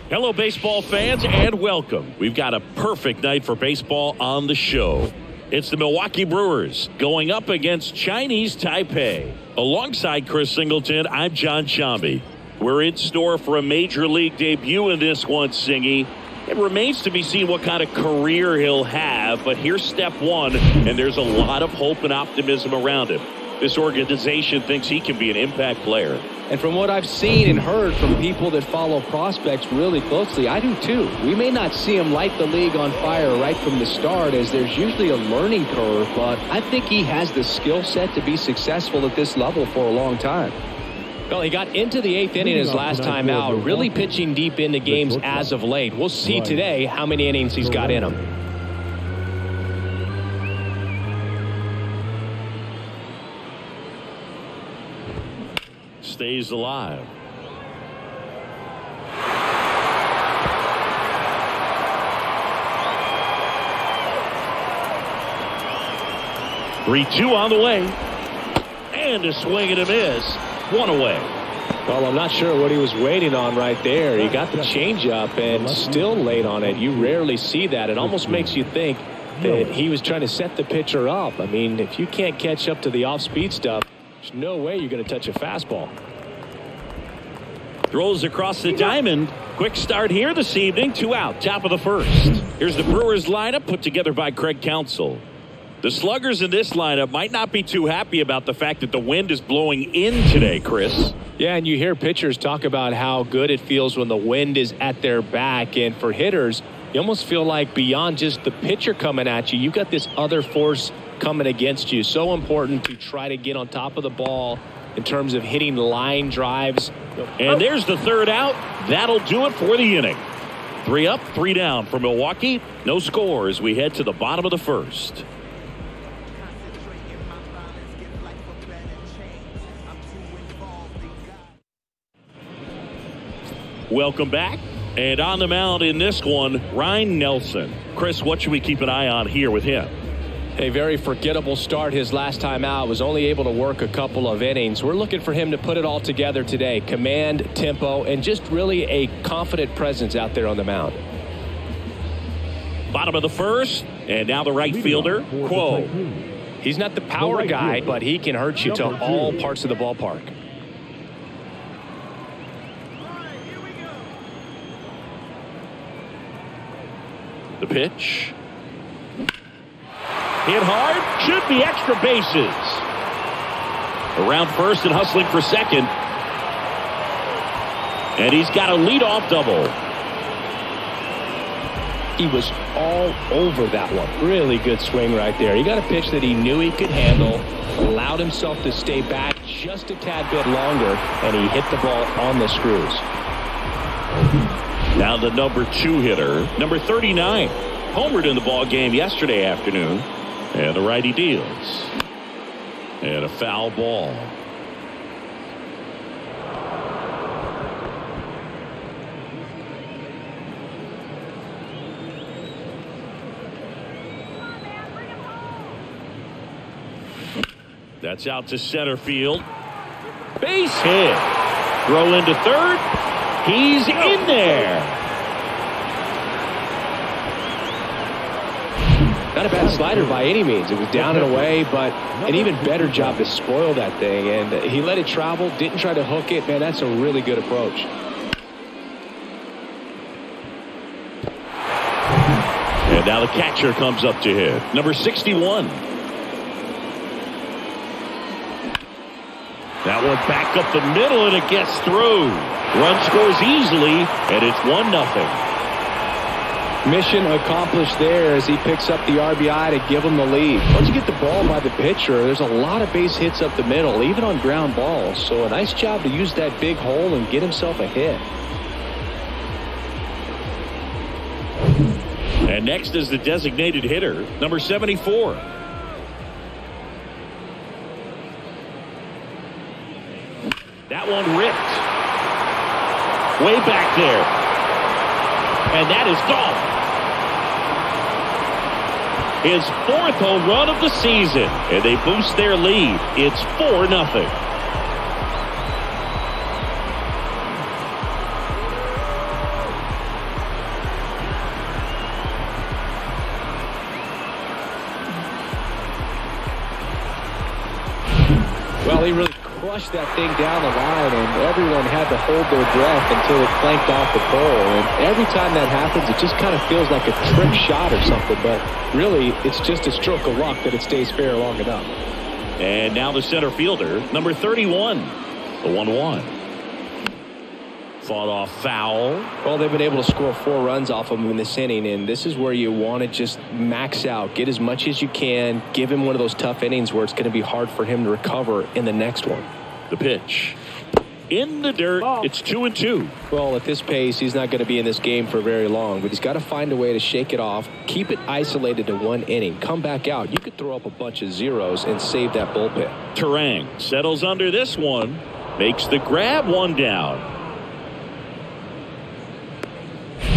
Hello, baseball fans, and welcome. We've got a perfect night for baseball on the show. It's the Milwaukee Brewers going up against Chinese Taipei. Alongside Chris Singleton, I'm John Shambi. We're in store for a major league debut in this one, Singy. It remains to be seen what kind of career he'll have, but here's step one, and there's a lot of hope and optimism around him. This organization thinks he can be an impact player. And from what I've seen and heard from people that follow prospects really closely, I do too. We may not see him light the league on fire right from the start, as there's usually a learning curve, but I think he has the skill set to be successful at this level for a long time. Well, he got into the 8th inning his last time out, really pitching deep into games as of late. We'll see today how many innings he's got in him. Stays alive. Three-two on the way. And a swing and a miss. One away. Well, I'm not sure what he was waiting on right there. He got the changeup and still late on it. You rarely see that. It almost makes you think that he was trying to set the pitcher up. I mean, if you can't catch up to the off-speed stuff, there's no way you're going to touch a fastball. Throws across the diamond. Quick start here this evening. 2 out, top of the first. Here's the Brewers lineup put together by Craig Counsell. The sluggers in this lineup might not be too happy about the fact that the wind is blowing in today, Chris. Yeah, and you hear pitchers talk about how good it feels when the wind is at their back. And for hitters, you almost feel like beyond just the pitcher coming at you, you've got this other force coming against you. So important to try to get on top of the ball in terms of hitting line drives. And there's the third out. That'll do it for the inning. 3 up, 3 down for Milwaukee. No score as we head to the bottom of the first. Welcome back. And on the mound in this one, Ryan Nelson. Chris, what should we keep an eye on here with him? A very forgettable start his last time out. Was only able to work a couple of innings. We're looking for him to put it all together today. Command, tempo, and just really a confident presence out there on the mound. Bottom of the first, and now the right fielder, Quo. He's not the power guy, but he can hurt you to all parts of the ballpark. The pitch. Hit hard, should be extra bases. Around first and hustling for second. And he's got a leadoff double. He was all over that one. Really good swing right there. He got a pitch that he knew he could handle, allowed himself to stay back just a tad bit longer, and he hit the ball on the screws. Now the number 2 hitter, number 39. Homered in the ball game yesterday afternoon. And the righty deals. And a foul ball. That's out to center field. Base hit. Throw into third. He's in there. Not a bad slider by any means. It was down and away, but an even better job to spoil that thing. And he let it travel, didn't try to hook it. Man, that's a really good approach. And now the catcher comes up to hit. Number 61. That one back up the middle, and it gets through. Run scores easily, and it's 1-0. Mission accomplished there as he picks up the RBI to give him the lead. Once you get the ball by the pitcher, there's a lot of base hits up the middle, even on ground balls. So a nice job to use that big hole and get himself a hit. And next is the designated hitter, number 74. That one ripped. Way back there. And that is gone. His 4th home run of the season. And they boost their lead. It's 4-0. flushed that thing down the line, and everyone had to hold their breath until it clanked off the pole. And every time that happens, it just kind of feels like a trick shot or something. But really, it's just a stroke of luck that it stays fair long enough. And now the center fielder, number 31, the 1-1. Fought off foul. Well, they've been able to score 4 runs off of him in this inning, and this is where you want to just max out, get as much as you can, give him one of those tough innings where it's going to be hard for him to recover in the next one. The pitch. In the dirt, it's 2-2. Well, at this pace, he's not going to be in this game for very long, but he's got to find a way to shake it off, keep it isolated to 1 inning, come back out. You could throw up a bunch of zeros and save that bullpen. Terang settles under this one, makes the grab, 1 down.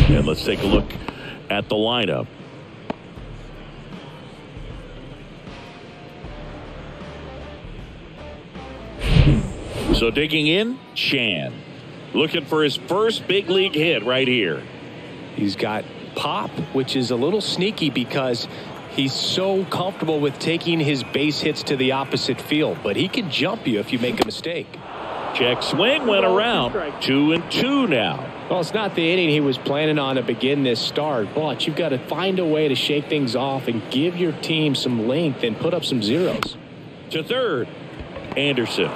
And let's take a look at the lineup. So digging in, Chan. Looking for his first big league hit right here. He's got pop, which is a little sneaky because he's so comfortable with taking his base hits to the opposite field. But he can jump you if you make a mistake. Check swing, went around. 2-2 now. Well, it's not the inning he was planning on to begin this start, but you've got to find a way to shake things off and give your team some length and put up some zeros. To third, Anderson.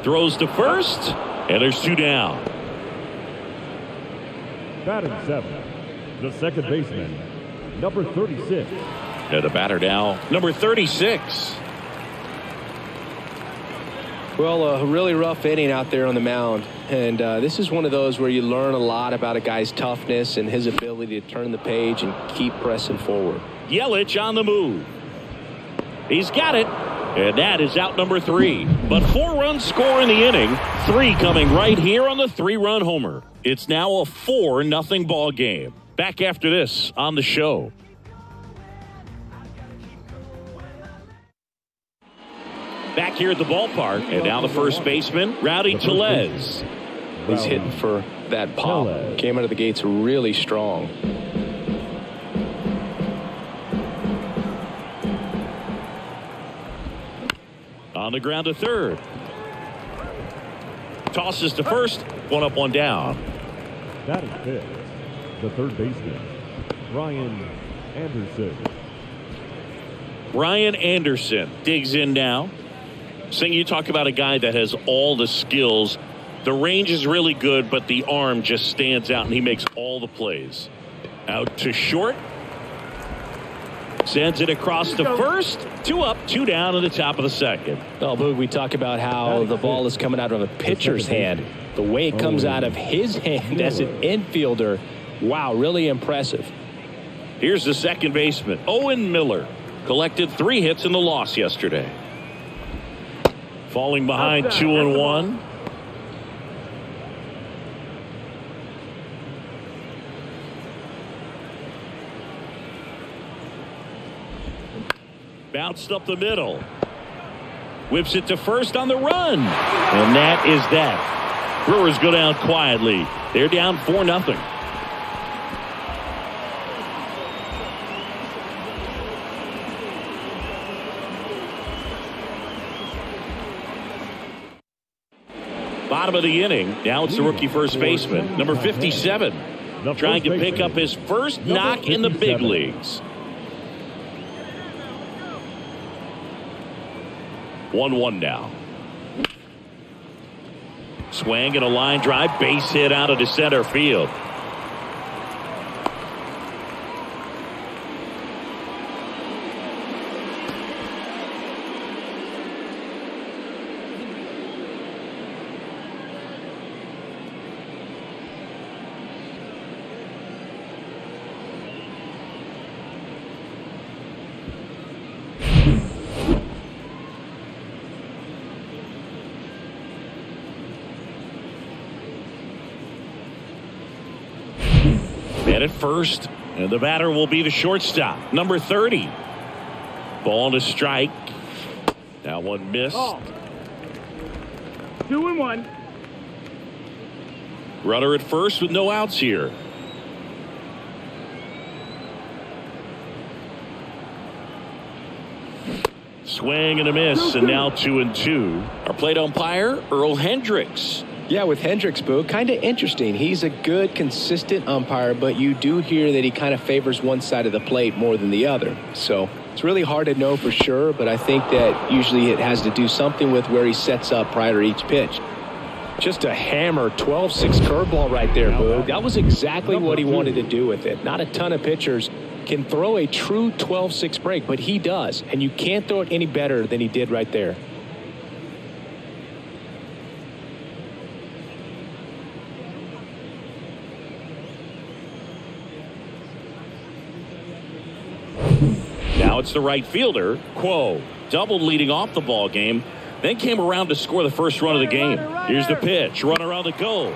Throws to first, and there's 2 down. Batting 7, the second baseman, number 36. And the batter now, number 36. Well, a really rough inning out there on the mound. And this is one of those where you learn a lot about a guy's toughness and his ability to turn the page and keep pressing forward. Yelich on the move. He's got it. And that is out number 3. But 4 runs score in the inning. 3 coming right here on the 3-run homer. It's now a 4-0 ball game. Back after this on the show. Back here at the ballpark, and now the first baseman, Rowdy Tellez. He's hitting for that pop. Came out of the gates really strong. On the ground to third. Tosses to first. 1 up, 1 down. Batting 5th, the third baseman, Ryan Anderson. Ryan Anderson digs in now. Sing, you talk about a guy that has all the skills. The range is really good, but the arm just stands out, and he makes all the plays. Out to short. Sends it across to first. 2 up, 2 down in the top of the second. Oh, Boog, we talk about how the ball is coming out of a pitcher's hand. The way it comes out of his hand as an infielder, wow, really impressive. Here's the second baseman, Owen Miller. Collected 3 hits in the loss yesterday. Falling behind 2-1. Bounced up the middle. Whips it to first on the run. And that is that. Brewers go down quietly. They're down 4-0. Bottom of the inning. Now it's the rookie first baseman, number 57. Trying to pick up his first knock in the big leagues. 1-1 now. Swing and a line drive, base hit out of the center field. Man at first, and the batter will be the shortstop, number 30. Ball to strike. That one missed. 2-1. Runner at first with no outs here. Swing and a miss, and now 2-2. Our plate umpire, Earl Hendricks. Yeah, with Hendricks, Boo, kind of interesting. He's a good, consistent umpire, but you do hear that he kind of favors one side of the plate more than the other. So it's really hard to know for sure, but I think that usually it has to do something with where he sets up prior to each pitch. Just a hammer 12-6 curveball right there, Boo. That was exactly what he wanted to do with it. Not a ton of pitchers can throw a true 12-6 break, but he does, and you can't throw it any better than he did right there. Now it's the right fielder, Quo. Doubled leading off the ball game, then came around to score the first run of the game. Here's the pitch, runner on the goal.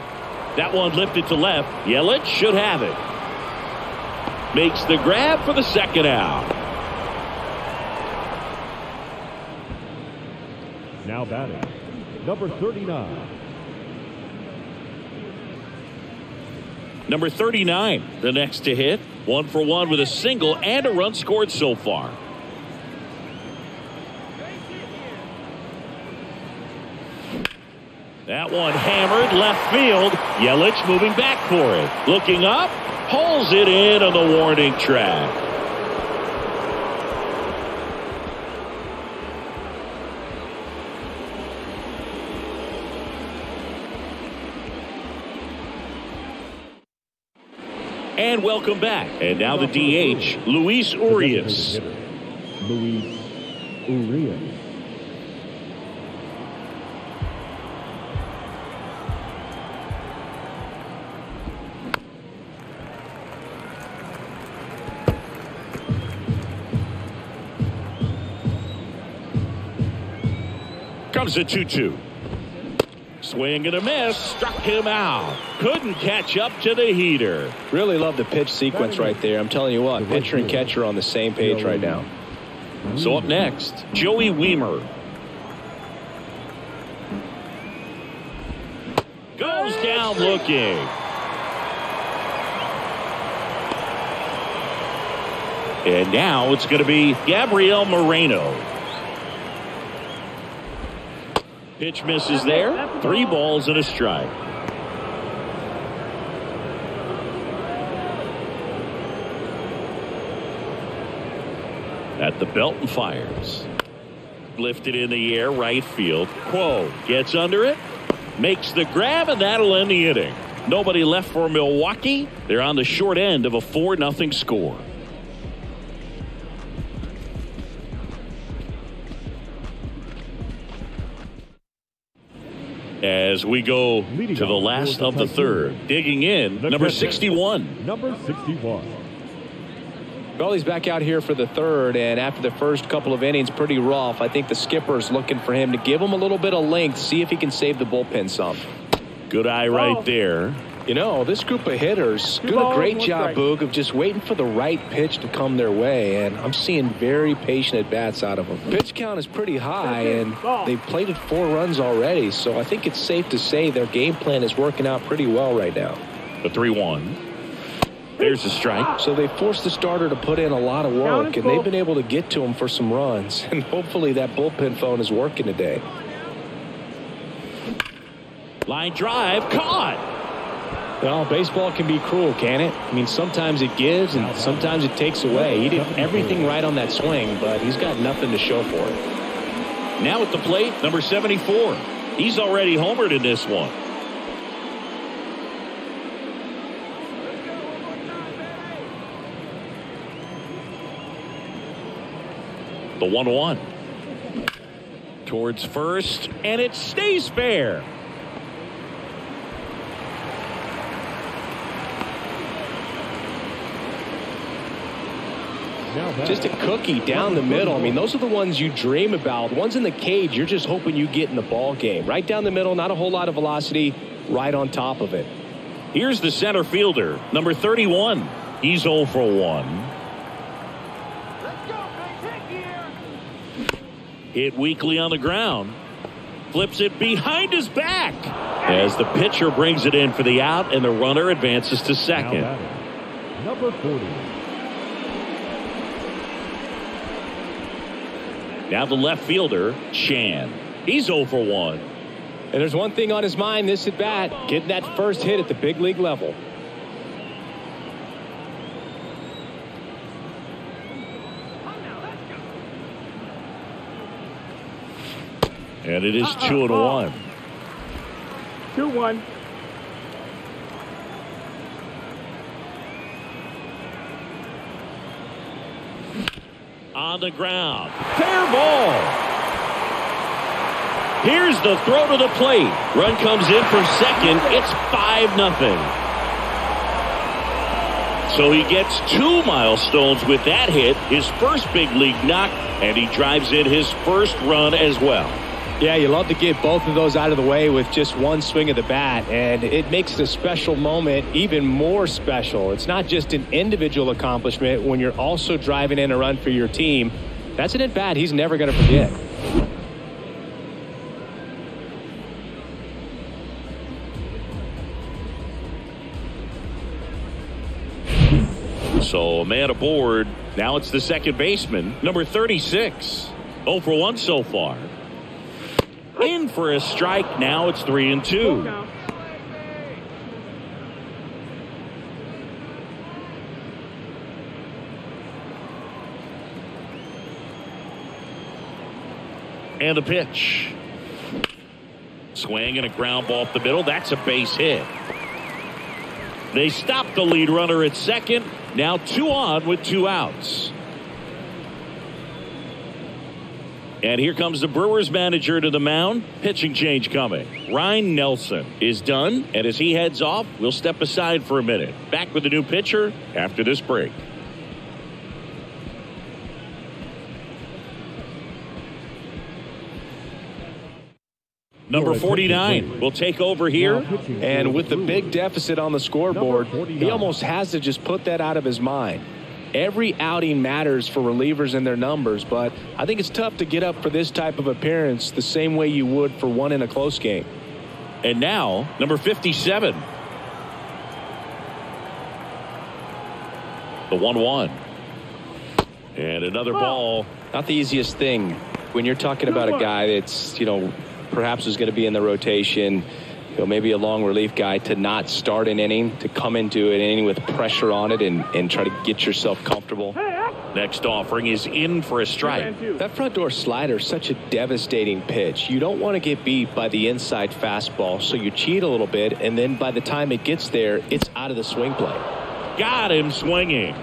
That one lifted to left. Yelich should have it. Makes the grab for the second out. Now batting, number 39. Number 39, the next to hit. 1 for 1 with a single and a run scored so far. That one hammered left field. Yelich moving back for it. Looking up, pulls it in on the warning track. And welcome back. And now the DH, Luis Urias. Luis Urias. Comes a 2-2. Swing and a miss. Struck him out. Couldn't catch up to the heater. Really love the pitch sequence right there. I'm telling you what, pitcher and catcher are on the same page right now. So up next, Joey Wiemer. Goes down looking. And now it's going to be Gabriel Moreno. Pitch misses there. 3 balls and a strike. At the belt and fires. Lifted in the air, right field. Quo gets under it, makes the grab, and that'll end the inning. Nobody left for Milwaukee. They're on the short end of a 4-0 score. As we go to the last of the third, digging in, number 61. Number 61. Well, he's back out here for the third, and after the first couple of innings, pretty rough. I think the skipper's looking for him to give him a little bit of length, see if he can save the bullpen some. Good eye right there. You know, this group of hitters do a great job, Boog, of just waiting for the right pitch to come their way, and I'm seeing very patient at-bats out of them. Pitch count is pretty high, and they've plated 4 runs already, so I think it's safe to say their game plan is working out pretty well right now. The 3-1. There's a strike. So they forced the starter to put in a lot of work, and they've been able to get to him for some runs, and hopefully that bullpen phone is working today. Line drive, caught. Well, baseball can be cruel, can it? I mean, sometimes it gives and sometimes it takes away. He did everything right on that swing, but he's got nothing to show for it. Now at the plate, number 74. He's already homered in this one. The 1-1. Towards first, and it stays fair. Just a cookie down the middle. I mean, those are the ones you dream about. The ones in the cage, you're just hoping you get in the ball game. Right down the middle, not a whole lot of velocity, right on top of it. Here's the center fielder, number 31. He's 0 for 1. Hit weakly on the ground. Flips it behind his back as the pitcher brings it in for the out, and the runner advances to second. Number 40. Now the left fielder, Chan. He's 0 for 1. And there's one thing on his mind this at bat, getting that first hit at the big league level. And it is 2-1. 2-1. On the ground. Fair ball. Here's the throw to the plate. Run comes in for second. It's 5-0. So he gets 2 milestones with that hit, his first big league knock, and he drives in his first run as well. Yeah, you love to get both of those out of the way with just one swing of the bat, and it makes the special moment even more special. It's not just an individual accomplishment when you're also driving in a run for your team. That's an at-bat he's never going to forget. So a man aboard. Now it's the second baseman, number 36. 0 for 1 so far. In for a strike. Now it's 3-2. And the pitch. Swing and a ground ball up the middle. That's a base hit. They stop the lead runner at second. Now 2 on with 2 outs. And here comes the Brewers manager to the mound. Pitching change coming. Ryan Nelson is done. And as he heads off, we'll step aside for a minute. Back with the new pitcher after this break. Number 49 will take over here. And with the big deficit on the scoreboard, he almost has to just put that out of his mind. Every outing matters for relievers and their numbers, but I think it's tough to get up for this type of appearance the same way you would for one in a close game. And now, number 57. The 1-1. And another ball. Not the easiest thing when you're talking about a guy that's, perhaps is going to be in the rotation, maybe a long relief guy, to not start an inning, to come into an inning with pressure on it and try to get yourself comfortable. Next offering is in for a strike. That front door slider is such a devastating pitch. You don't want to get beat by the inside fastball, so you cheat a little bit, and then by the time it gets there, it's out of the swing play. Got him swinging.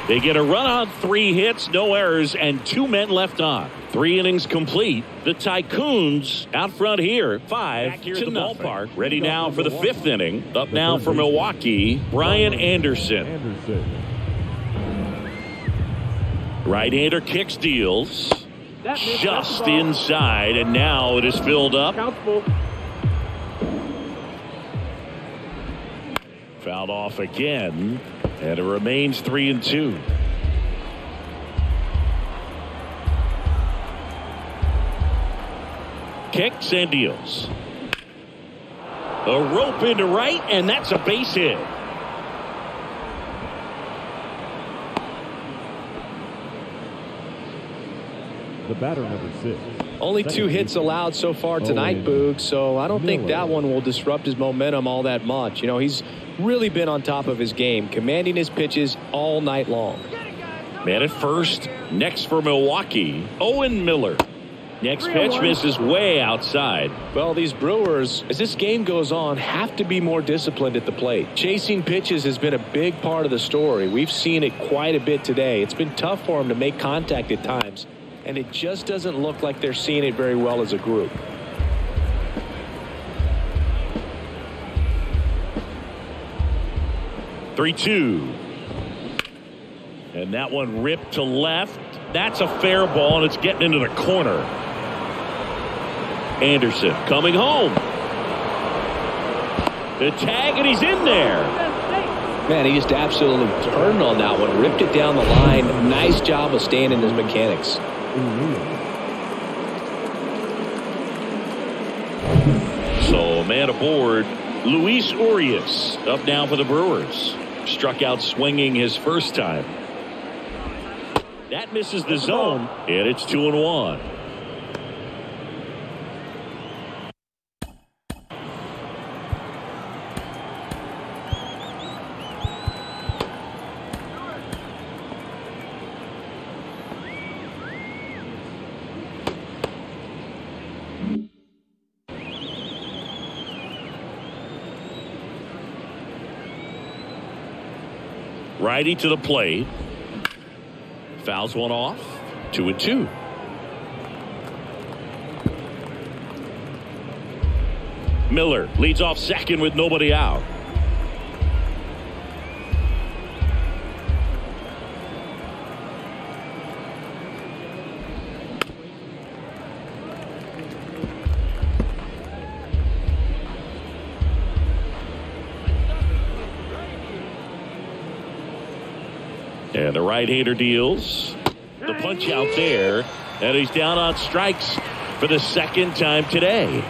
They get a run on 3 hits, no errors, and 2 men left on. 3 innings complete. The Tycoons out front here, 5 here at the ballpark. Ready now for the 5th inning. Up now for Milwaukee, Brian Anderson. Right-hander kicks, deals. Just inside, and now it is filled up. Fouled off again, and it remains 3-2. Kicks and deals. A rope into right, and that's a base hit. The batter, number 6. Only 2 hits allowed so far tonight, Boog, so I don't think that one will disrupt his momentum all that much. He's really been on top of his game, commanding his pitches all night long. Man at first. Next for Milwaukee, Owen Miller. Next pitch misses way outside. Well, these Brewers, as this game goes on, have to be more disciplined at the plate. Chasing pitches has been a big part of the story. We've seen it quite a bit today. It's been tough for them to make contact at times, and it just doesn't look like they're seeing it very well as a group. (3-2). And that one ripped to left. That's a fair ball, and it's getting into the corner. Anderson coming home. The tag, and he's in there. Man, he just absolutely turned on that one, ripped it down the line. Nice job of staying in his mechanics. So, man aboard, Luis Urias up now for the Brewers. Struck out swinging his first time. That misses the zone, and it's 2-1. Righty to the plate. Fouls one off. 2-2. Miller leads off second with nobody out. And the right-hander deals. The punch out there. And he's down on strikes for the second time today.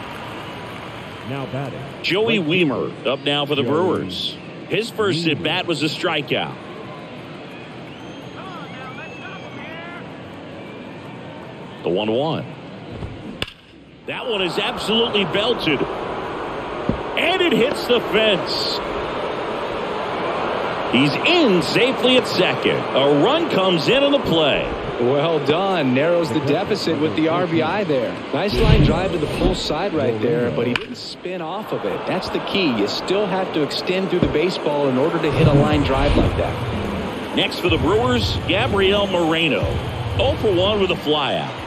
Now batting, Joey Wiemer up now for the Brewers. His first at-bat was a strikeout. The 1-1. That one is absolutely belted. And it hits the fence. He's in safely at second. A run comes in on the play. Well done. Narrows the deficit with the RBI there. Nice line drive to the full side right there, but he didn't spin off of it. That's the key. You still have to extend through the baseball in order to hit a line drive like that. Next for the Brewers, Gabriel Moreno. 0 for 1 with a flyout.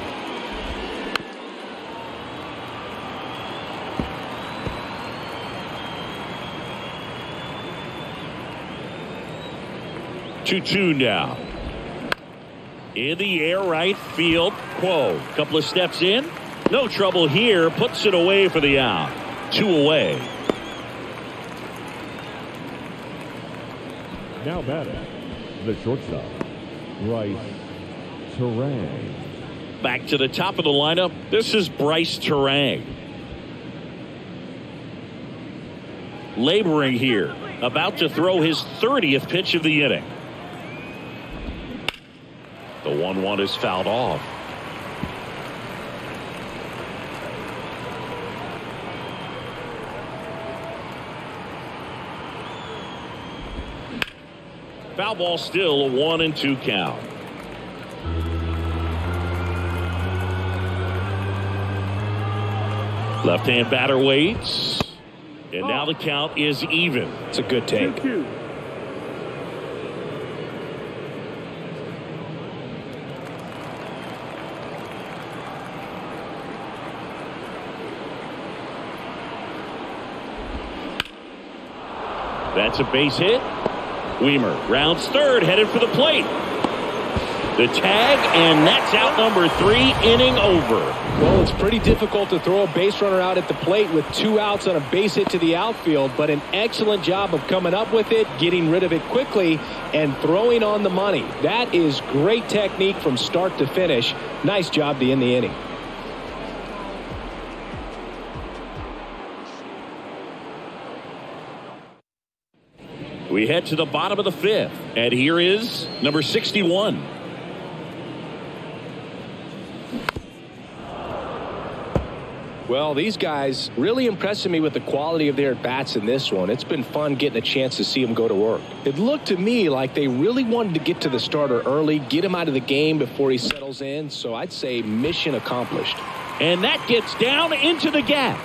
Two now. In the air, right field. Quo. Couple of steps in. No trouble here. Puts it away for the out. 2 away. now batting, the shortstop, Bryce Terang. Back to the top of the lineup. This is Bryce Terang. Laboring here. About to throw his 30th pitch of the inning. The 1-1 is fouled off. Foul ball, still a 1-2 count. Left-hand batter waits. And now the count is even. It's a good take. That's a base hit. Wiemer rounds third, headed for the plate. The tag, and that's out number 3, inning over. Well, it's pretty difficult to throw a base runner out at the plate with 2 outs on a base hit to the outfield, but an excellent job of coming up with it, getting rid of it quickly, and throwing on the money. That is great technique from start to finish. Nice job to end the inning. We head to the bottom of the 5th, and here is number 61. Well, these guys really impressing me with the quality of their at-bats in this one. It's been fun getting a chance to see them go to work. It looked to me like they really wanted to get to the starter early, get him out of the game before he settles in, so I'd say mission accomplished. And that gets down into the gap.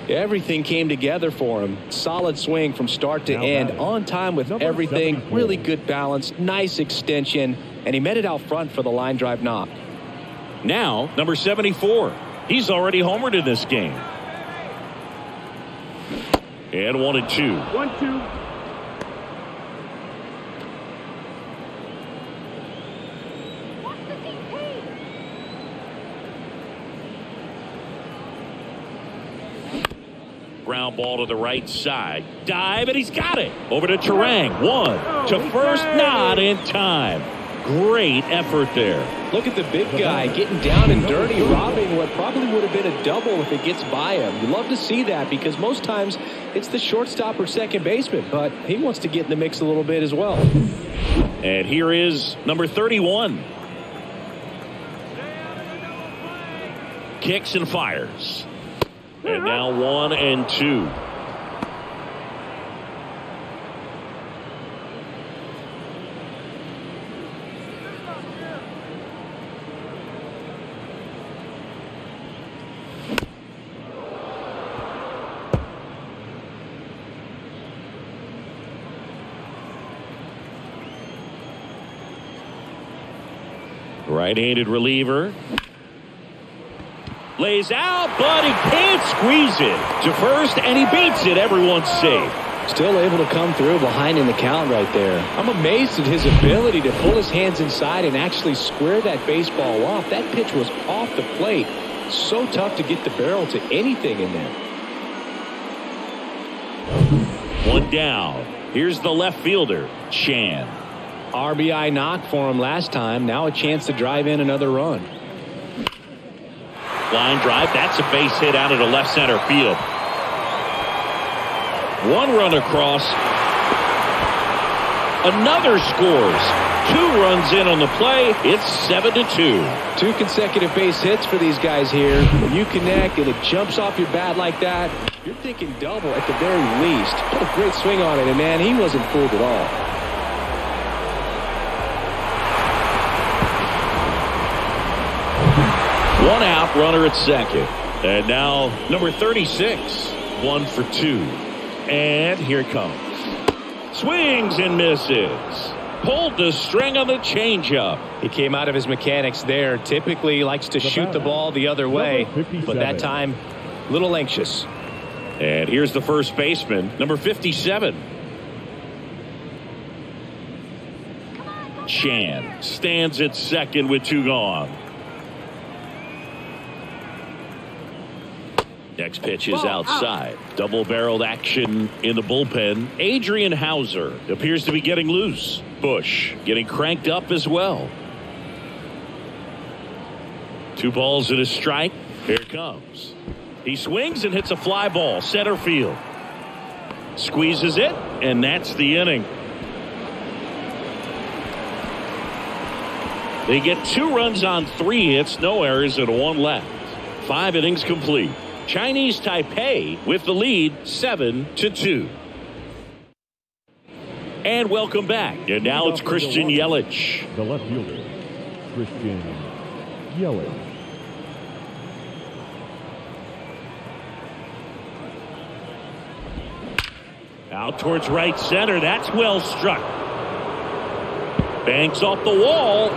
Everything came together for him. Solid swing from start to end, on time with everything, really good balance, nice extension, and he met it out front for the line drive knock. Now, number 74. He's already homered in this game. And 1-2. 1-2. Ground ball to the right side. Dive, and he's got it. Over to Terang. 1 to first, not in time. Great effort there. Look at the big guy getting down and dirty, robbing what probably would have been a double if it gets by him. You love to see that because most times it's the shortstop or second baseman, but he wants to get in the mix a little bit as well. And here is number 31. Kicks and fires. And now 1-2. Right-handed reliever. Lays out, but he can't squeeze it to first, and he beats it. Everyone's safe. Still able to come through behind in the count right there. I'm amazed at his ability to pull his hands inside and actually square that baseball off. That pitch was off the plate. So tough to get the barrel to anything in there. One down. Here's the left fielder, Chan. RBI knock for him last time. Now a chance to drive in another run. Line drive. That's a base hit out into left center field. One run across. Another scores. 2 runs in on the play. It's 7-2. 2 consecutive base hits for these guys here. When you connect and it jumps off your bat like that, you're thinking double at the very least. What a great swing on it, and man, he wasn't fooled at all. One out, runner at second. And now number 36, 1 for 2. And here it comes. Swings and misses. Pulled the string on the changeup. He came out of his mechanics there. Typically he likes to shoot the ball the other way, but that time a little anxious. And here's the first baseman, number 57. Chan stands at second with 2 gone. Next pitch is outside. Double-barreled action in the bullpen. Adrian Hauser appears to be getting loose. Bush getting cranked up as well. 2 balls and a strike. Here it comes. He swings and hits a fly ball. Center field. Squeezes it, and that's the inning. They get 2 runs on 3 hits, no errors, and 1 left. 5 innings complete. Chinese Taipei with the lead 7-2. And welcome back. And now it's Christian Yelich. The left fielder, Christian Yelich. Out towards right center. That's well struck. Banks off the wall.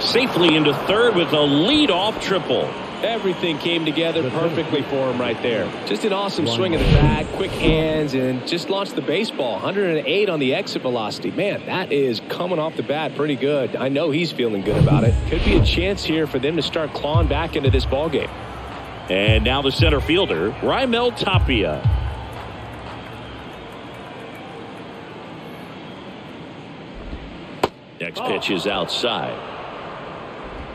Safely into third with a leadoff triple. Everything came together perfectly for him right there. Just an awesome swing of the bat, quick hands, and just launched the baseball. 108 on the exit velocity. Man, that is coming off the bat pretty good. I know he's feeling good about it. Could be a chance here for them to start clawing back into this ballgame. And now the center fielder, Raimel Tapia. Next pitch is outside.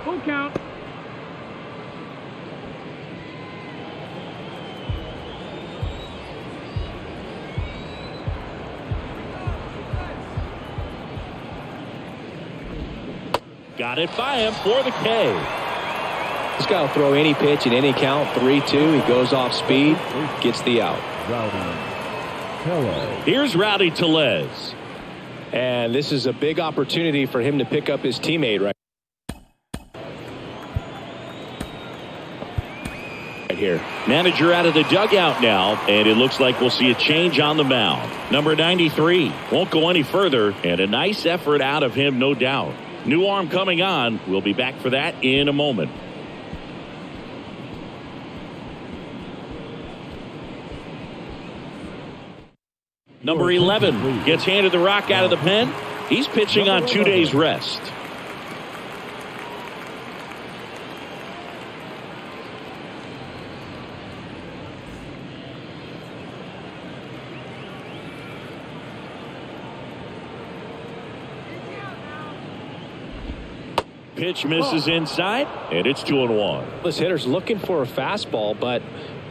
Full count. Got it by him for the K. This guy will throw any pitch in any count. 3-2. He goes off speed, gets the out. Here's Rowdy Tellez. And this is a big opportunity for him to pick up his teammate right here. Manager out of the dugout now, and it looks like we'll see a change on the mound. Number 93 won't go any further, and a nice effort out of him, no doubt. New arm coming on. We'll be back for that in a moment. Number 11 gets handed the rock out of the pen. He's pitching on 2 days rest. Pitch misses inside, and it's 2-1. This hitter's looking for a fastball, but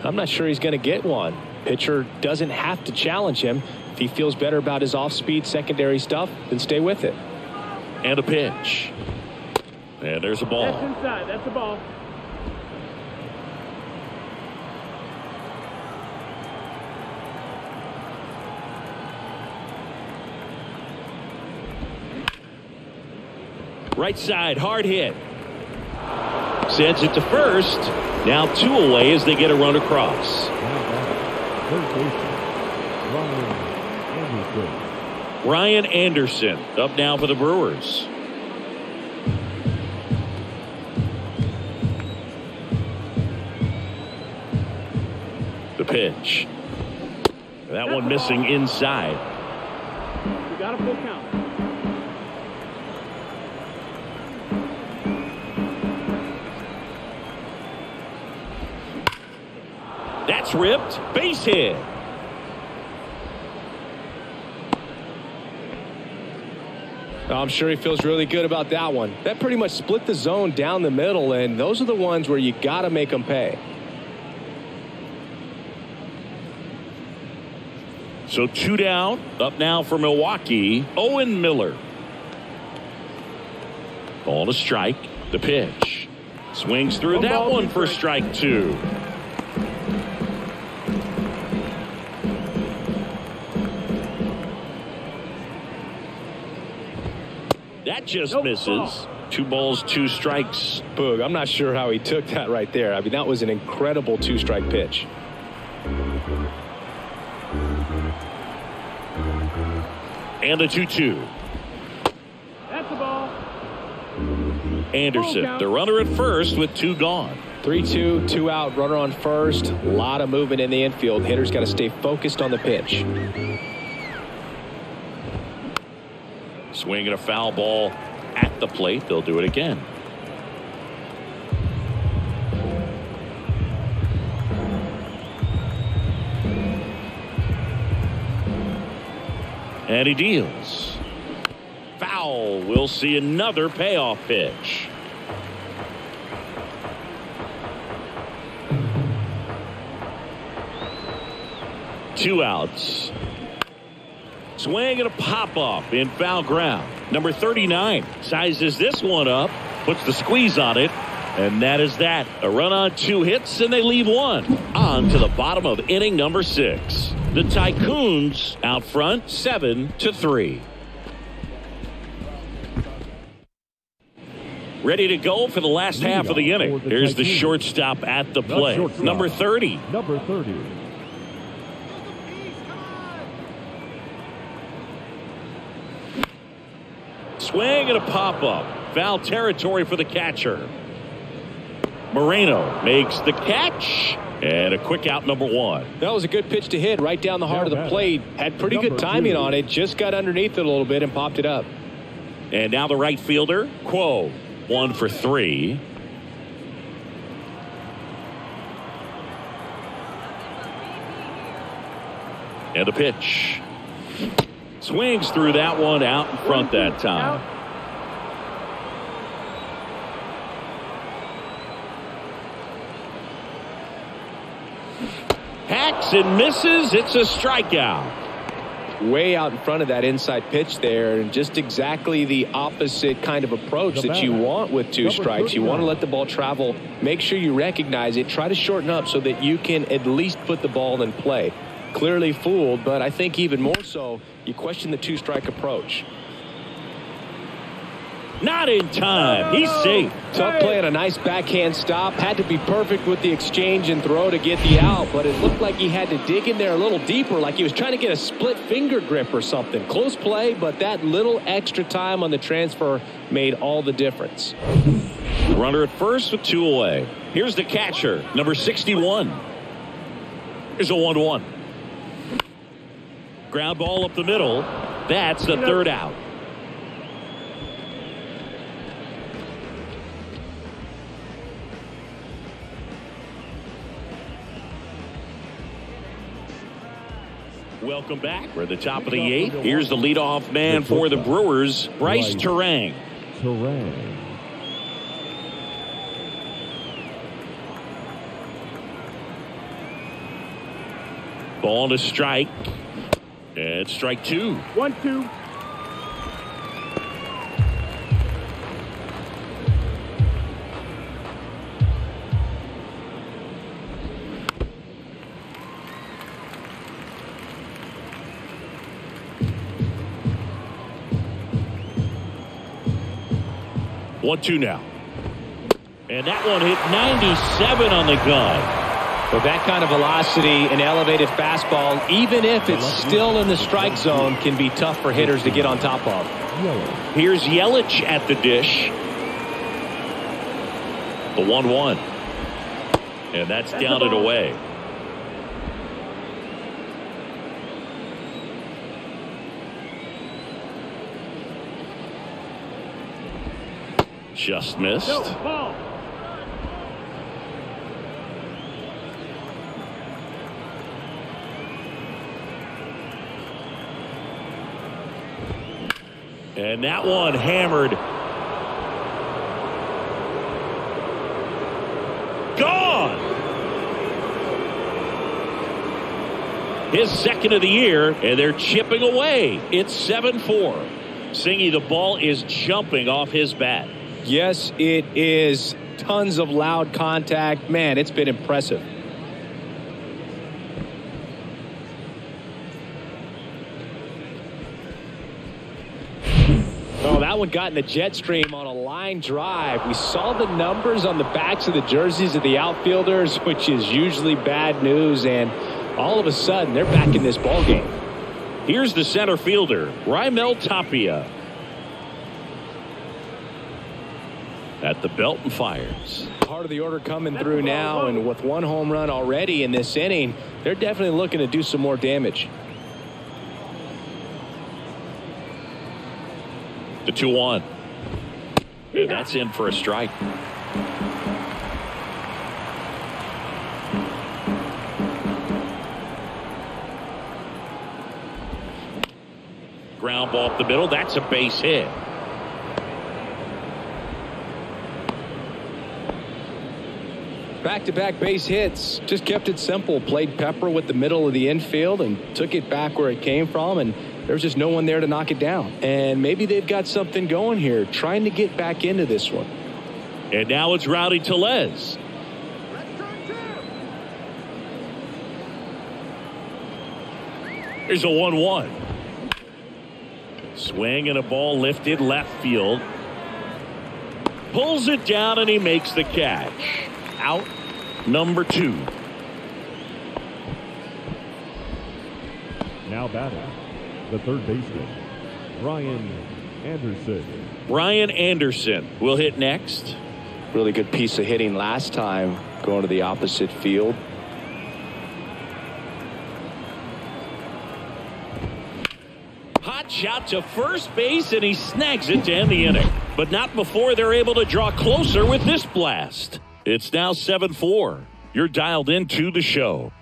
I'm not sure he's going to get one. Pitcher doesn't have to challenge him. If he feels better about his off-speed secondary stuff, then stay with it. And a pitch. And there's a ball. That's inside. That's the ball. Right side, hard hit. Sends it to first. Now 2 away as they get a run across. Ryan Anderson up now for the Brewers. The pitch. That one missing inside. We got a full count. That's ripped. Base hit. I'm sure he feels really good about that one. That pretty much split the zone down the middle, and those are the ones where you got to make them pay. So 2 down. Up now for Milwaukee, Owen Miller. Ball to strike. The pitch. Swings through that one for strike 2. That just misses. 2 balls, 2 strikes. Boog, I'm not sure how he took that right there. I mean, that was an incredible 2-strike pitch. And a 2-2. That's the ball. Anderson, the runner at first with 2 gone. 3-2, 2 out, runner on first. A lot of movement in the infield. Hitter's got to stay focused on the pitch. Swinging a foul ball at the plate. They'll do it again. And he deals. Foul. We'll see another payoff pitch. Two outs. Swing and a pop-up in foul ground. Number 39 sizes this one up, puts the squeeze on it, and that is that. A run on 2 hits, and they leave 1. On to the bottom of inning number 6. The Tycoons out front 7-3. Ready to go for the last half of the inning. Here's the shortstop at the plate. Number 30. Number 30. Swing and a pop-up. Foul territory for the catcher. Moreno makes the catch. And a quick out, number 1. That was a good pitch to hit right down the heart of the plate. Had pretty good timing on it. Just got underneath it a little bit and popped it up. And now the right fielder, Quo. 1 for 3. And the pitch. Swings through that one out in front that time. Hacks and misses. It's a strikeout. Way out in front of that inside pitch there, and just exactly the opposite kind of approach that you want with 2 strikes. You want to let the ball travel. Make sure you recognize it. Try to shorten up so that you can at least put the ball in play. Clearly fooled, but I think even more so, you question the 2-strike approach. Not in time. He's safe. Tough play and a nice backhand stop. Had to be perfect with the exchange and throw to get the out, but it looked like he had to dig in there a little deeper, like he was trying to get a split finger grip or something. Close play, but that little extra time on the transfer made all the difference. Runner at first with 2 away. Here's the catcher, number 61. Here's a 1-1. Ground ball up the middle. That's the 3rd out. Welcome back. We're at the top of the 8th. Here's the leadoff man for the Brewers, Bryce Terang. Ball to strike. And strike 2. 1-2. One, 2 now. And that one hit 97 on the gun. With that kind of velocity, an elevated fastball, even if it's still in the strike zone, can be tough for hitters to get on top of. Here's Yelich at the dish. The 1-1. And that's down and away. Just missed. No, ball. And that one hammered. Gone. His second of the year, and they're chipping away. It's 7-4. Singy, the ball is jumping off his bat. Yes, it is. Tons of loud contact. Man, it's been impressive. Oh, that one got in the jet stream on a line drive. We saw the numbers on the backs of the jerseys of the outfielders, which is usually bad news, and all of a sudden they're back in this ball game. Here's the center fielder, Raimel Tapia. At the belt and fires. Part of the order coming through now, and with 1 home run already in this inning, they're definitely looking to do some more damage. The 2-1. And that's in for a strike. Ground ball up the middle. That's a base hit. Back-to-back base hits. Just kept it simple. Played pepper with the middle of the infield and took it back where it came from, and there's just no one there to knock it down. And maybe they've got something going here, trying to get back into this one. And now it's Rowdy Tellez. Here's a 1-1. Swing and a ball lifted left field. Pulls it down and he makes the catch. Out number 2. Now batting, the third baseman, Brian Anderson. Brian Anderson will hit next. Really good piece of hitting last time, going to the opposite field. Hot shot to first base, and he snags it to end the inning. But not before they're able to draw closer with this blast. It's now 7-4. You're dialed into the show.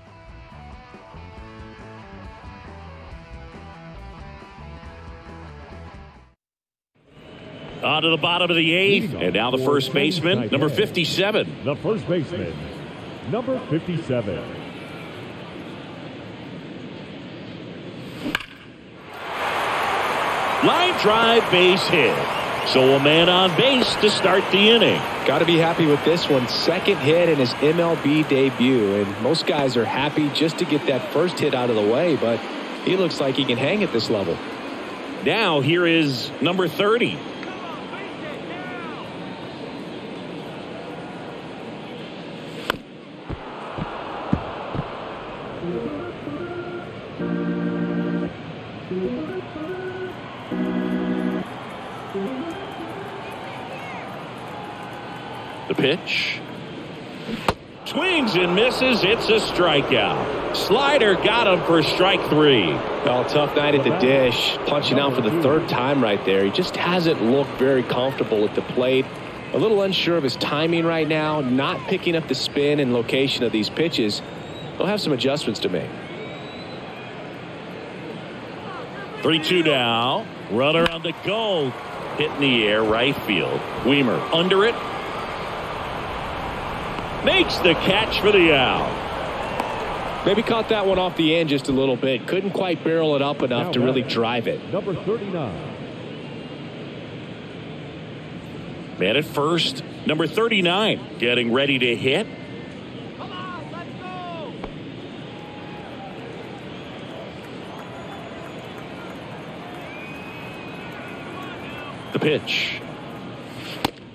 On to the bottom of the 8th, and now the first baseman, number 57. The first baseman, number 57. Line drive, base hit. So a man on base to start the inning. Got to be happy with this one. Second hit in his MLB debut, and most guys are happy just to get that first hit out of the way, but he looks like he can hang at this level. Now here is number 30. The pitch. Swings and misses. It's a strikeout. Slider got him for strike 3. Well, tough night at the dish. Punching out for the 3rd time right there. He just hasn't looked very comfortable at the plate. A little unsure of his timing right now. Not picking up the spin and location of these pitches. They'll have some adjustments to make. 3-2 now. Runner on the go. Hit in the air, right field. Weimer under it. Makes the catch for the out. Maybe caught that one off the end just a little bit. Couldn't quite barrel it up enough to really drive it. Number 39. Man at first, number 39, getting ready to hit. Come on, let's go. The pitch.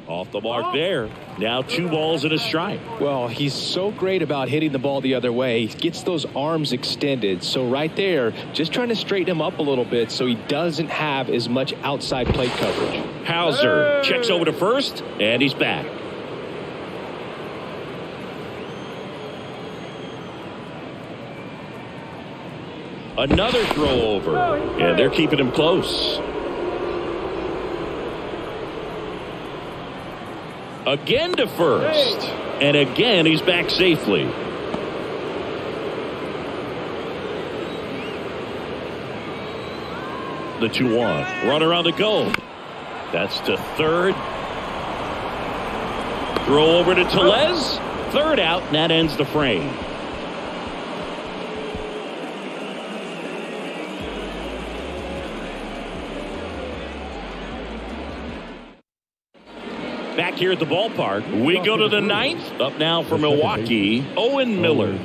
Off the mark there. Now 2 balls and a strike. Well, he's so great about hitting the ball the other way. He gets those arms extended. So right there, just trying to straighten him up a little bit so he doesn't have as much outside plate coverage. Hauser checks over to first, and he's back. Another throw over, and they're keeping him close. Again to first, and again he's back safely. The 2-1, runner on the go. That's to third. Throw over to Tellez. Third out, and that ends the frame. Back here at the ballpark, we go to the 9th. Up now for Milwaukee, Owen Miller.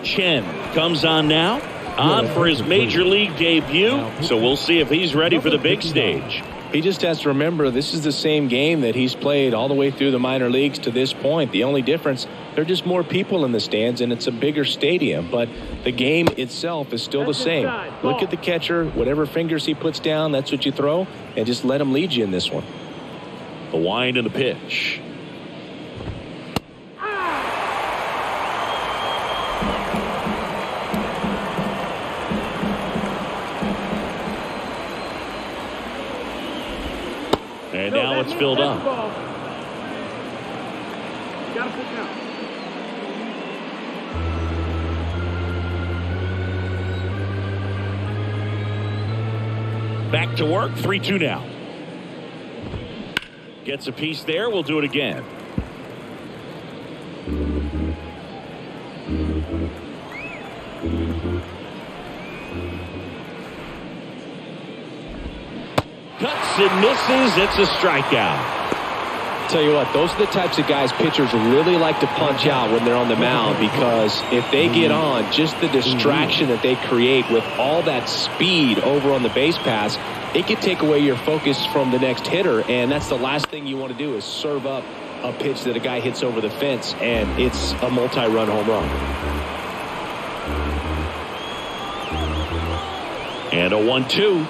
Chen comes on now. On for his major league debut. So we'll see if he's ready for the big stage. He just has to remember this is the same game that he's played all the way through the minor leagues to this point. The only difference, there are just more people in the stands and it's a bigger stadium. But the game itself is still the same. Look at the catcher. Whatever fingers he puts down, that's what you throw. And just let him lead you in this one. The wind and the pitch. And now it's filled up. Got a full count. Back to work, 3-2 now. Gets a piece there, we'll do it again. Cuts and misses, it's a strikeout. Tell you what, those are the types of guys pitchers really like to punch out when they're on the mound, because if they get on, just the distraction that they create with all that speed over on the base pass, it can take away your focus from the next hitter, and that's the last thing you want to do is serve up a pitch that a guy hits over the fence, and it's a multi-run home run. And a 1-2.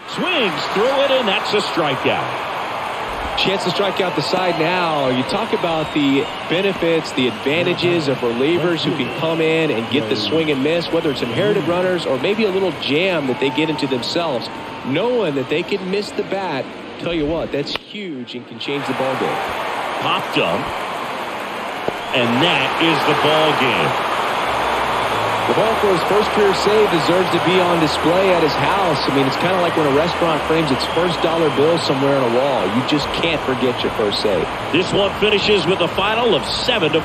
Swings through it, and that's a strikeout. Chance to strike out the side now. You talk about the benefits, the advantages of relievers who can come in and get the swing and miss, whether it's inherited runners or maybe a little jam that they get into themselves. Knowing that they can miss the bat, tell you what, that's huge and can change the ball game. Popped up, and that is the ball game. The ball for his first career save deserves to be on display at his house. I mean, it's kind of like when a restaurant frames its first dollar bill somewhere on a wall. You just can't forget your first save. This one finishes with a final of 7-4.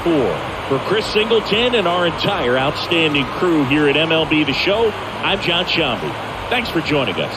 For Chris Singleton and our entire outstanding crew here at MLB The Show, I'm John Shambi. Thanks for joining us.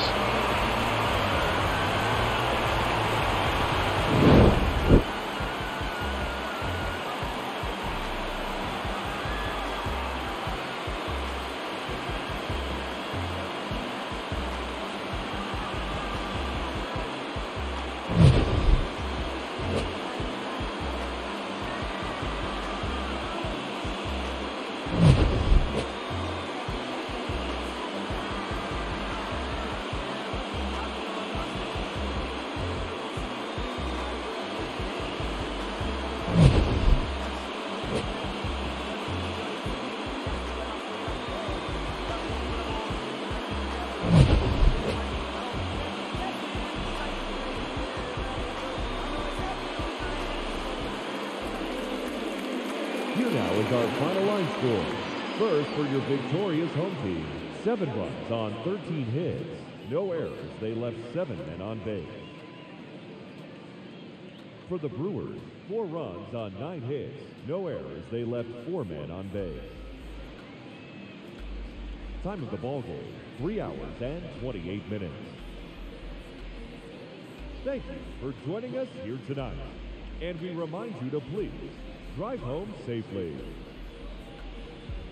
Here now is our final line score. First for your victorious home team, 7 runs on 13 hits. No errors. They left 7 men on base. For the Brewers, 4 runs on 9 hits, no errors. They left 4 men on base. Time of the ball game, 3 hours and 28 minutes. Thank you for joining us here tonight. And we remind you to please drive home safely.